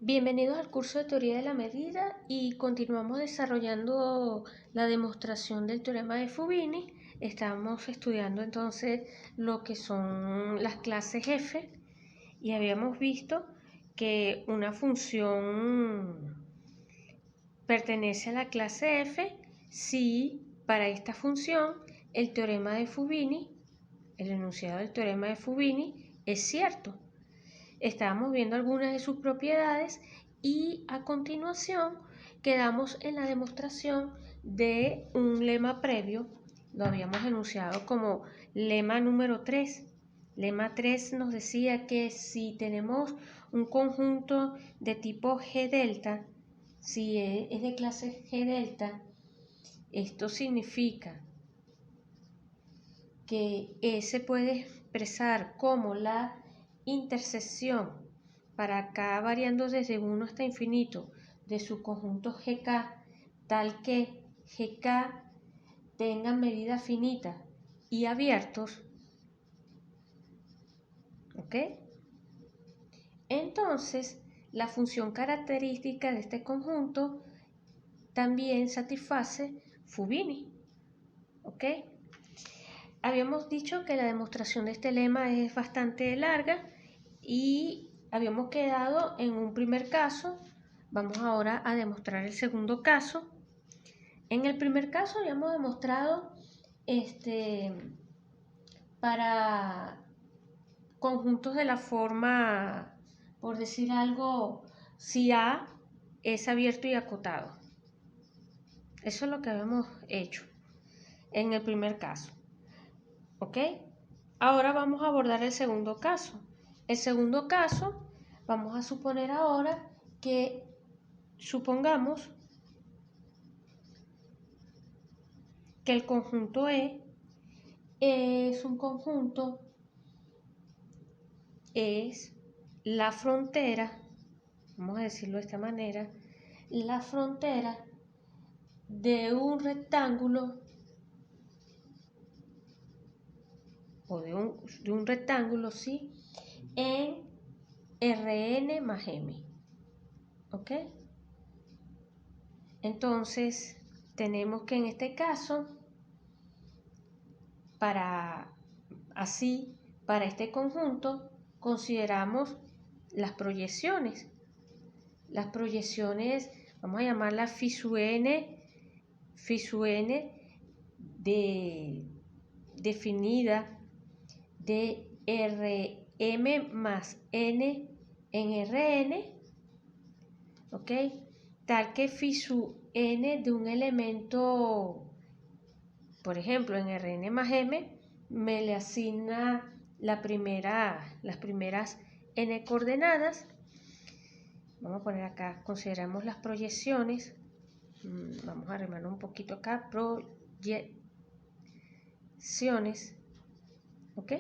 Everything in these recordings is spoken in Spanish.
Bienvenidos al curso de teoría de la medida y continuamos desarrollando la demostración del teorema de Fubini. Estamos estudiando entonces lo que son las clases f y habíamos visto que una función pertenece a la clase f si para esta función el teorema de Fubini, el enunciado del teorema de Fubini, es cierto. Estábamos viendo algunas de sus propiedades y a continuación quedamos en la demostración de un lema previo. Lo habíamos enunciado como lema número 3. Lema 3 nos decía que si tenemos un conjunto de tipo G delta, si es de clase G delta, esto significa que se puede expresar como la intersección para K variando desde 1 hasta infinito de su conjunto GK, tal que GK tenga medida finita y abiertos. ¿Ok? Entonces, la función característica de este conjunto también satisface Fubini. ¿Ok? Habíamos dicho que la demostración de este lema es bastante larga y habíamos quedado en un primer caso. Vamos ahora a demostrar el segundo caso. En el primer caso habíamos demostrado para conjuntos de la forma, por decir algo, si A es abierto y acotado. Eso es lo que habíamos hecho en el primer caso. ¿Ok? Ahora vamos a abordar el segundo caso. El segundo caso, vamos a suponer ahora que supongamos que el conjunto E es un conjunto, es la frontera, vamos a decirlo de esta manera, la frontera de un rectángulo o de un rectángulo, ¿sí? En Rn más m. ¿Ok? Entonces, tenemos que en este caso, para este conjunto, consideramos las proyecciones. Las proyecciones, vamos a llamarla phi sub n definida de Rm más n en Rn, ¿ok? Tal que phi sub n de un elemento, por ejemplo, en Rn más m, me le asigna las primeras n coordenadas. Vamos a poner acá, consideramos las proyecciones. Vamos a arreglar un poquito acá, proyecciones, ¿ok?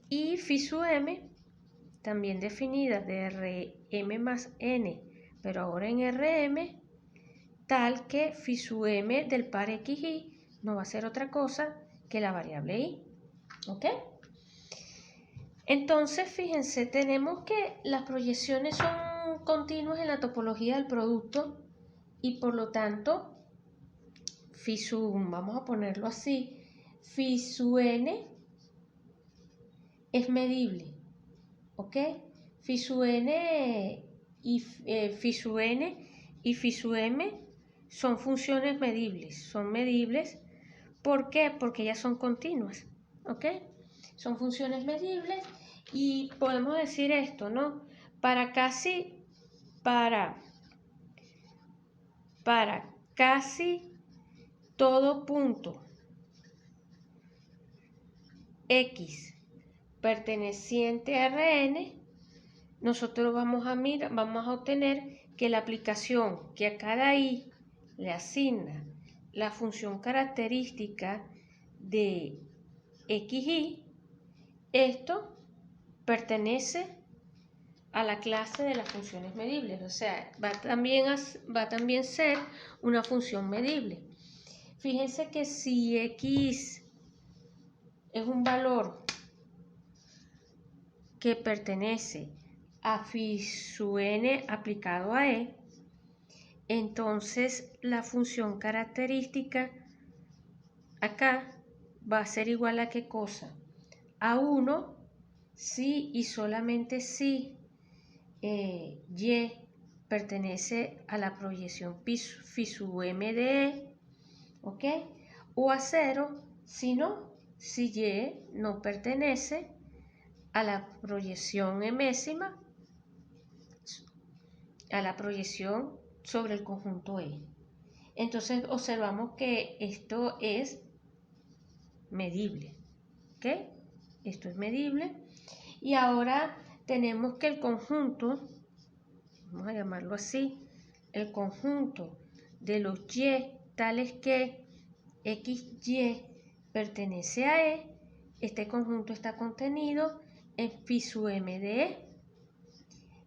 Y phi sub m, también definida de Rm más n, pero ahora en Rm, tal que phi sub m del par xy no va a ser otra cosa que la variable y. ¿Ok? Entonces, fíjense, tenemos que las proyecciones son continuas en la topología del producto y por lo tanto, phi sub, vamos a ponerlo así, phi sub n es medible. ¿Ok? Phi sub n y phi sub n y phi sub m son funciones medibles. Son medibles. ¿Por qué? Porque ellas son continuas. ¿Ok? Son funciones medibles y podemos decir esto, ¿no? Para casi todo punto X perteneciente a Rn, nosotros vamos a obtener que la aplicación que a cada i le asigna la función característica de xy, esto pertenece a la clase de las funciones medibles, o sea, va también a ser una función medible. Fíjense que si x es un valor que pertenece a phi sub n aplicado a E, entonces la función característica acá va a ser igual a ¿qué cosa? A 1 si y solamente si Y pertenece a la proyección phi sub m de E, ¿ok? O a 0 si no, si Y no pertenece a la proyección emésima, a la proyección sobre el conjunto E. Entonces observamos que esto es medible, ¿ok? Esto es medible. Y ahora tenemos que el conjunto, vamos a llamarlo así, el conjunto de los Y tales que XY pertenece a E, este conjunto está contenido en phi sub m de E.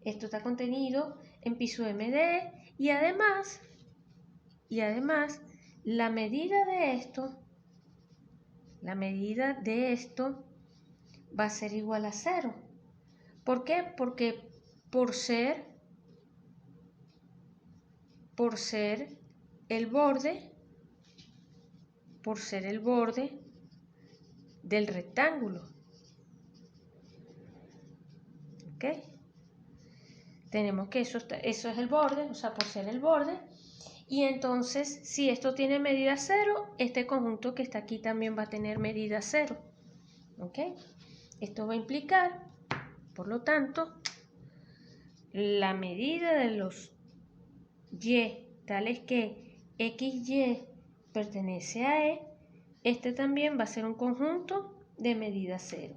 Esto está contenido en phi sub m de E y además la medida de esto va a ser igual a 0. ¿Por qué? Porque por ser el borde del rectángulo. ¿Ok? Tenemos que eso es el borde, o sea, por ser el borde. Y entonces, si esto tiene medida 0, este conjunto que está aquí también va a tener medida 0. ¿Ok? Esto va a implicar, por lo tanto, la medida de los Y tales que XY pertenece a E, este también va a ser un conjunto de medida 0.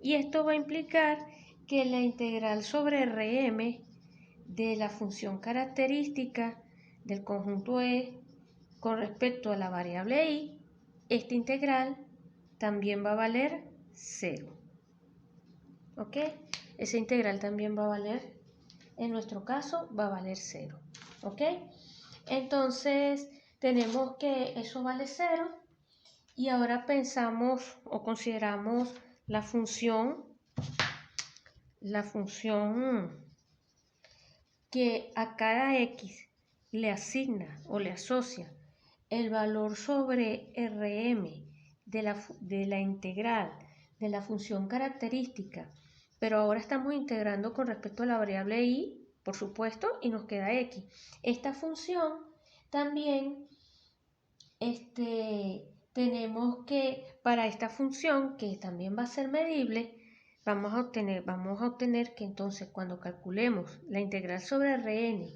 Y esto va a implicar que la integral sobre Rm de la función característica del conjunto E con respecto a la variable I, esta integral también va a valer 0. ¿Ok? Esa integral también va a valer, en nuestro caso, va a valer 0. ¿Ok? Entonces, tenemos que eso vale 0 y ahora pensamos o consideramos la función que a cada X le asigna o le asocia el valor sobre Rm de la integral de la función característica, pero ahora estamos integrando con respecto a la variable I, por supuesto, y nos queda X. Esta función también tenemos que, para esta función, que también va a ser medible, vamos a obtener que entonces cuando calculemos la integral sobre Rn,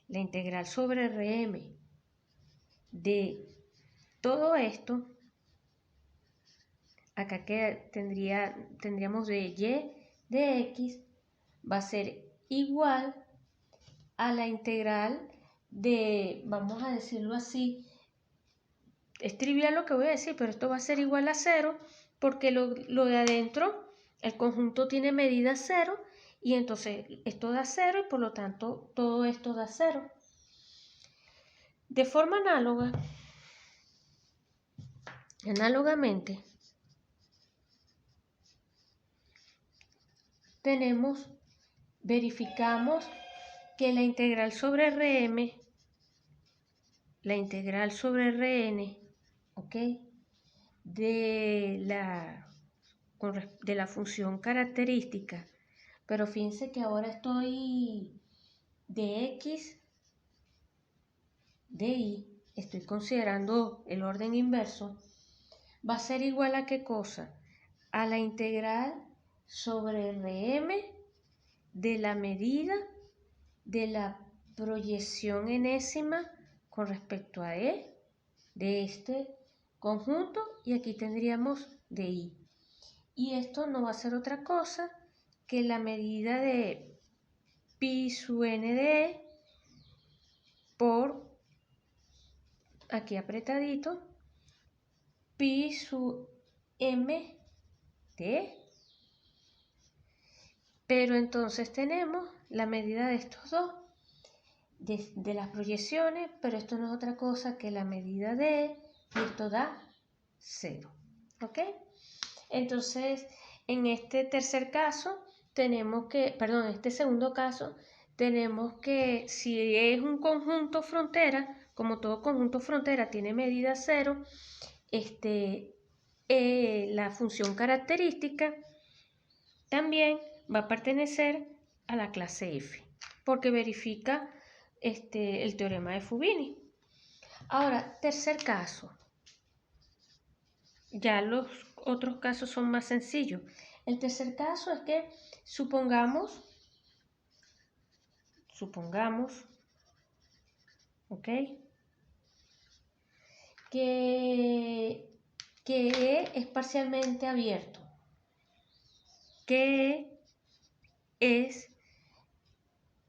la integral sobre Rm de todo esto, acá que tendríamos de Y de X, va a ser igual a la integral de, vamos a decirlo así, es trivial lo que voy a decir, pero esto va a ser igual a 0 porque lo de adentro, el conjunto tiene medida 0 y entonces esto da 0 y por lo tanto todo esto da 0. De forma análogamente, verificamos que la integral sobre Rm, ¿ok? de la función característica, pero fíjense que ahora estoy de X, de Y, estoy considerando el orden inverso, va a ser igual a ¿qué cosa? A la integral sobre Rm de la medida de la proyección enésima con respecto a E de este conjunto, y aquí tendríamos de I. Y esto no va a ser otra cosa que la medida de pi sub n de E por, aquí apretadito, pi sub m de E. Pero entonces tenemos la medida de estos dos, de las proyecciones, pero esto no es otra cosa que la medida de E, y esto da 0. ¿Ok? Entonces, en este tercer caso, tenemos que, perdón, en este segundo caso, tenemos que, si es un conjunto frontera, como todo conjunto frontera tiene medida 0, la función característica también va a pertenecer a la clase F, porque verifica el teorema de Fubini. Ahora, tercer caso. Ya los otros casos son más sencillos. El tercer caso es que supongamos, ¿ok? Que E es parcialmente abierto. Que es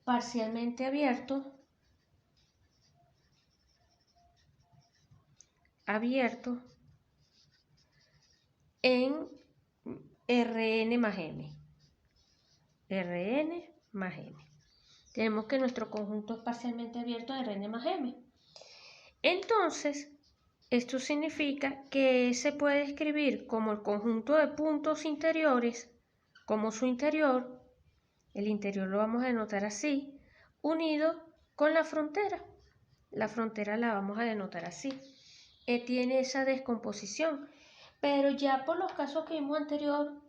parcialmente abierto en Rn más m. Rn más m. Tenemos que nuestro conjunto es parcialmente abierto a Rn más m. Entonces, esto significa que se puede escribir como el conjunto de puntos interiores, como su interior, el interior lo vamos a denotar así, unido con la frontera. La frontera la vamos a denotar así. Tiene esa descomposición, pero ya por los casos que vimos anterior,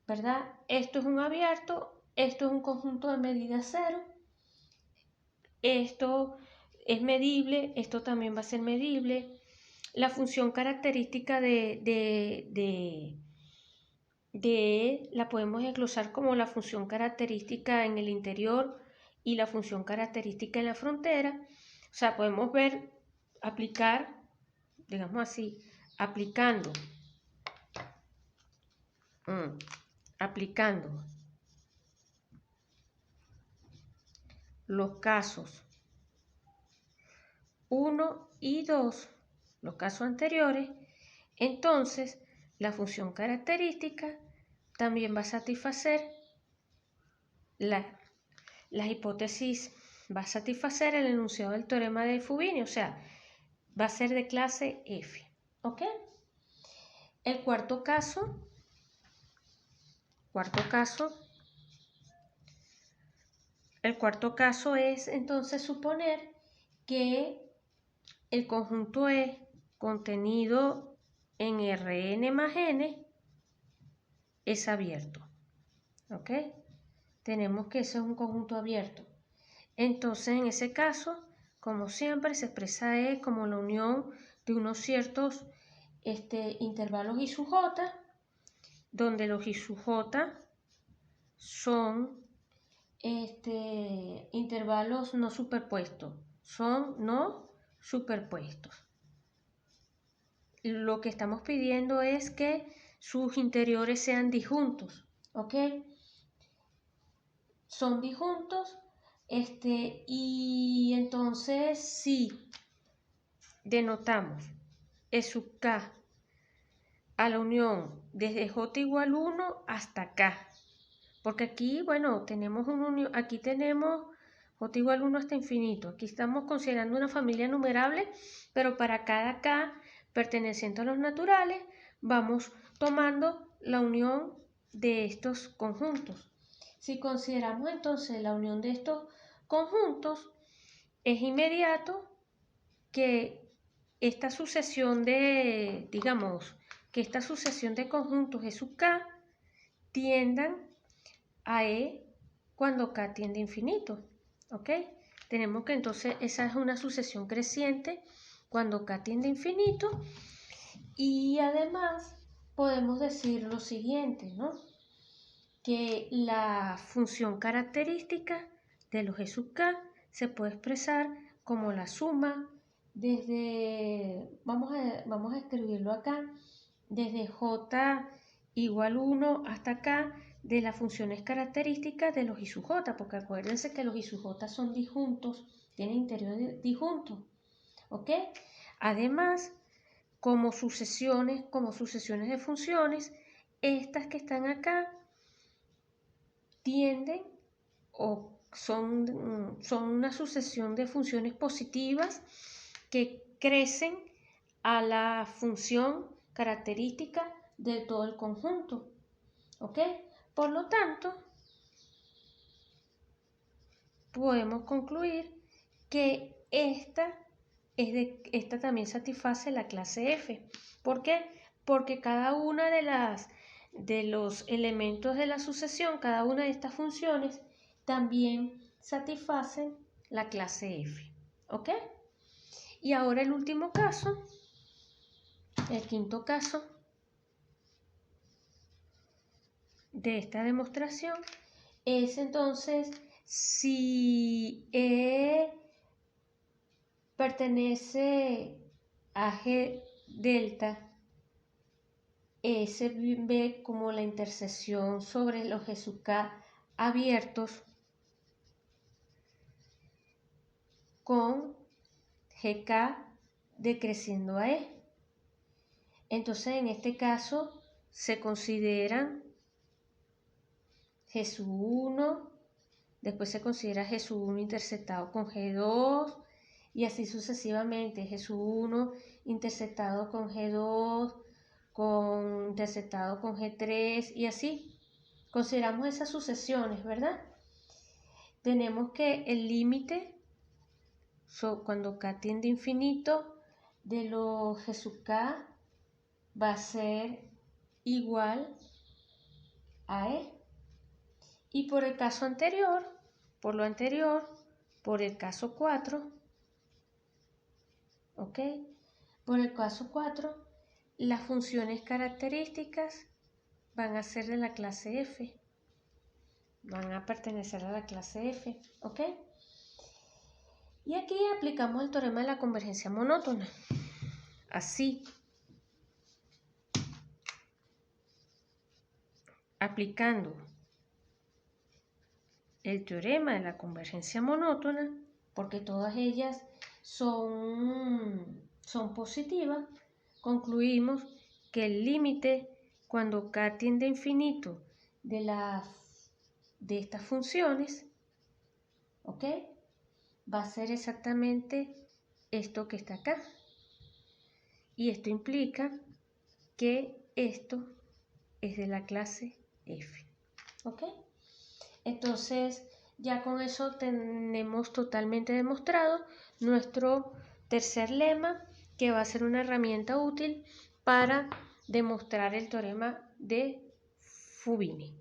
¿verdad? Esto es un abierto, esto es un conjunto de medida 0, esto es medible, esto también va a ser medible. La función característica de la podemos desglosar como la función característica en el interior y la función característica en la frontera. O sea, podemos ver, aplicar, digamos así, aplicando los casos 1 y 2, los casos anteriores, entonces la función característica también va a satisfacer las hipótesis, va a satisfacer el enunciado del teorema de Fubini, o sea, va a ser de clase F. ¿Ok? El cuarto caso es entonces suponer que el conjunto E contenido en Rn más n es abierto. ¿Ok? Tenemos que ese es un conjunto abierto. Entonces, en ese caso, como siempre, se expresa E como la unión de unos ciertos intervalos I sub j, donde los I sub j son intervalos no superpuestos, Lo que estamos pidiendo es que sus interiores sean disjuntos, ¿ok? Son disjuntos, y entonces si denotamos E sub k a la unión desde j igual 1 hasta k, porque aquí, bueno, tenemos aquí tenemos j igual 1 hasta infinito. Aquí estamos considerando una familia numerable, pero para cada k perteneciente a los naturales, vamos tomando la unión de estos conjuntos. Si consideramos entonces la unión de estos conjuntos, es inmediato que esta sucesión de, que esta sucesión de conjuntos E sub k tiendan a E cuando k tiende a infinito, ¿ok? Tenemos que entonces esa es una sucesión creciente cuando k tiende a infinito, y además podemos decir lo siguiente, ¿no? Que la función característica de los E sub k se puede expresar como la suma desde, vamos a escribirlo acá, desde j igual 1 hasta k de las funciones características de los I sub j, porque acuérdense que los I sub j son disjuntos, tienen interiores disjuntos, ¿ok? Además, como sucesiones de funciones, estas que están acá tienden o son una sucesión de funciones positivas que crecen a la función característica de todo el conjunto, ¿ok? Por lo tanto, podemos concluir que esta también satisface la clase F. ¿Por qué? Porque cada una de los elementos de la sucesión, cada una de estas funciones, también satisfacen la clase F. ¿Ok? Y ahora el último caso, el quinto caso de esta demostración, es entonces si E pertenece a G delta, E se ve como la intersección sobre los G sub K abiertos con GK decreciendo a E. Entonces en este caso se consideran G sub 1, después se considera G sub 1 interceptado con G2 y así sucesivamente, G sub 1 interceptado con G2, interceptado con G3 y así. Consideramos esas sucesiones, ¿verdad? Tenemos que el límite, cuando K tiende a infinito, de los G sub K va a ser igual a E. Y por el caso anterior, por el caso 4, ¿ok? Por el caso 4, las funciones características van a ser de la clase F. Van a pertenecer a la clase F, ¿ok? Y aquí aplicamos el teorema de la convergencia monótona. Así, aplicando el teorema de la convergencia monótona, porque todas ellas son positivas, concluimos que el límite cuando K tiende a infinito de estas funciones, ¿ok?, va a ser exactamente esto que está acá. Y esto implica que esto es de la clase F, ¿ok? Entonces, ya con eso tenemos totalmente demostrado nuestro tercer lema, que va a ser una herramienta útil para demostrar el teorema de Fubini.